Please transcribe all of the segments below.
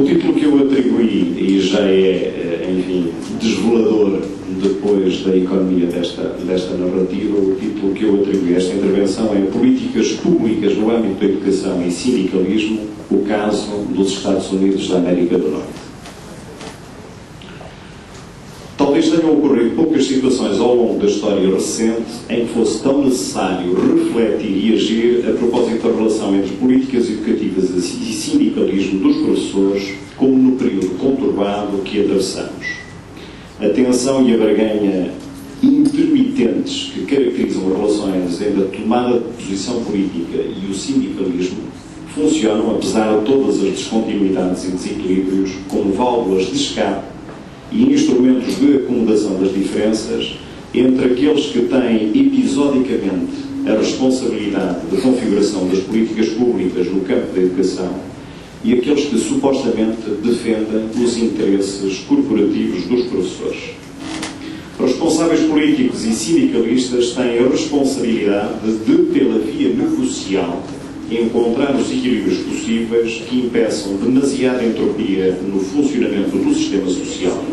O título que eu atribuí, e já é, enfim, desvelador depois da economia desta narrativa, o título que eu atribuí a esta intervenção é Políticas Públicas no âmbito da educação e sindicalismo, o caso dos Estados Unidos da América do Norte. Talvez tenham ocorrido poucas situações ao longo da história recente em que fosse tão necessário refletir e agir a propósito da relação entre políticas educativas e sindicalismo dos professores, como no período conturbado que atravessamos. A tensão e a barganha intermitentes que caracterizam as relações entre a tomada de posição política e o sindicalismo funcionam, apesar de todas as descontinuidades e desequilíbrios, como válvulas de escape e instrumentos de acomodação das diferenças entre aqueles que têm episodicamente a responsabilidade de configuração das políticas públicas no campo da educação e aqueles que supostamente defendem os interesses corporativos dos professores. Os responsáveis políticos e sindicalistas têm a responsabilidade de, pela via negocial, encontrar os equilíbrios possíveis que impeçam demasiada entropia no funcionamento do sistema social.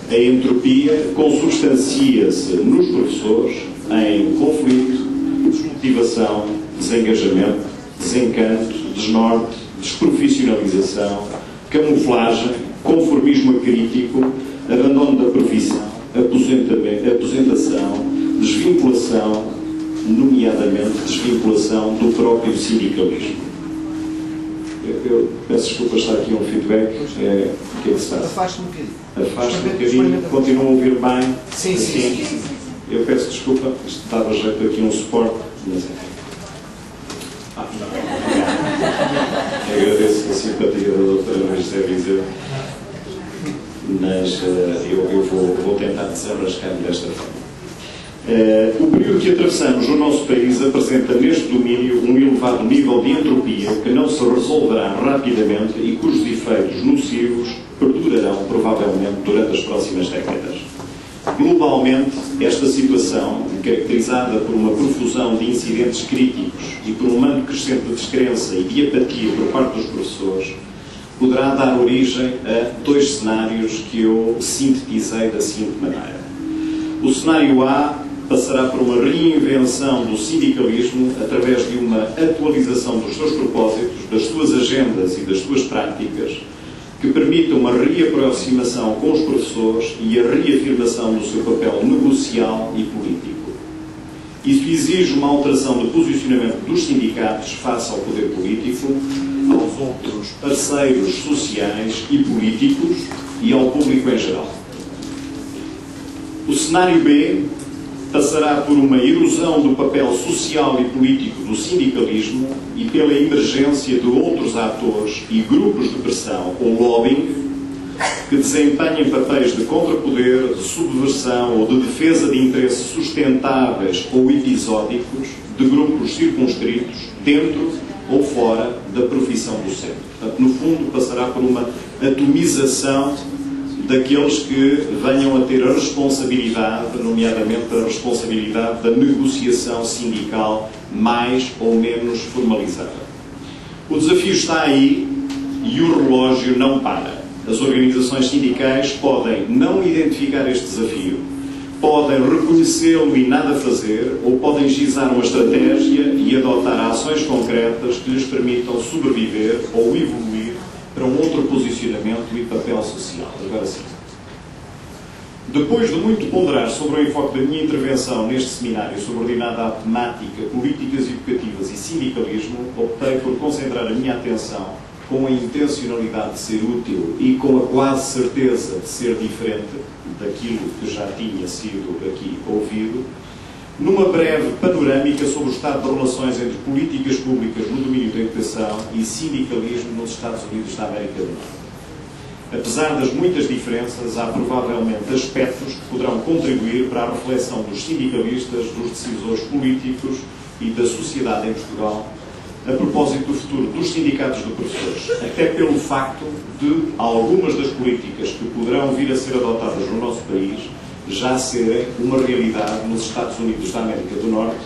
A entropia consubstancia-se nos professores em conflito, desmotivação, desengajamento, desencanto, desnorte, desprofissionalização, camuflagem, conformismo acrítico, abandono da profissão, aposentação, desvinculação, nomeadamente desvinculação do próprio sindicalismo. Eu peço desculpa, está aqui um feedback. O que é que se passa? Afaste-me um bocadinho. Afaste-me um bocadinho. Continuam a ouvir bem? Sim. Eu peço desculpa, isto dava jeito aqui um suporte. Mas agradeço a simpatia da doutora Maria Viseu, mas eu vou tentar desenrascar-me desta forma. O período que atravessamos no nosso país apresenta neste domínio um elevado nível de entropia que não se resolverá rapidamente e cujos efeitos nocivos perdurarão provavelmente durante as próximas décadas. Globalmente, esta situação, caracterizada por uma profusão de incidentes críticos e por um mando crescente de descrença e de apatia por parte dos professores, poderá dar origem a dois cenários que eu sintetizei da seguinte maneira. O cenário A passará por uma reinvenção do sindicalismo através de uma atualização dos seus propósitos, das suas agendas e das suas práticas, que permita uma reaproximação com os professores e a reafirmação do seu papel negocial e político. Isso exige uma alteração de posicionamento dos sindicatos face ao poder político, aos outros parceiros sociais e políticos e ao público em geral. O cenário B passará por uma erosão do papel social e político do sindicalismo e pela emergência de outros atores e grupos de pressão ou lobbying que desempenhem papéis de contrapoder, de subversão ou de defesa de interesses sustentáveis ou episódicos de grupos circunscritos dentro ou fora da profissão docente. Portanto, no fundo, passará por uma atomização daqueles que venham a ter a responsabilidade, nomeadamente a responsabilidade da negociação sindical mais ou menos formalizada. O desafio está aí e o relógio não para. As organizações sindicais podem não identificar este desafio, podem reconhecê-lo e nada fazer, ou podem gizar uma estratégia e adotar ações concretas que lhes permitam sobreviver ou evoluir para um outro posicionamento e papel social. Agora sim. Depois de muito ponderar sobre o enfoque da minha intervenção neste seminário subordinado à temática Políticas Educativas e Sindicalismo, optei por concentrar a minha atenção com a intencionalidade de ser útil e com a quase certeza de ser diferente daquilo que já tinha sido aqui ouvido, numa breve panorâmica sobre o estado de relações entre políticas públicas no domínio da educação e sindicalismo nos Estados Unidos da América do Norte. Apesar das muitas diferenças, há provavelmente aspectos que poderão contribuir para a reflexão dos sindicalistas, dos decisores políticos e da sociedade em Portugal a propósito do futuro dos sindicatos de professores, até pelo facto de algumas das políticas que poderão vir a ser adotadas no nosso país já serem uma realidade nos Estados Unidos da América do Norte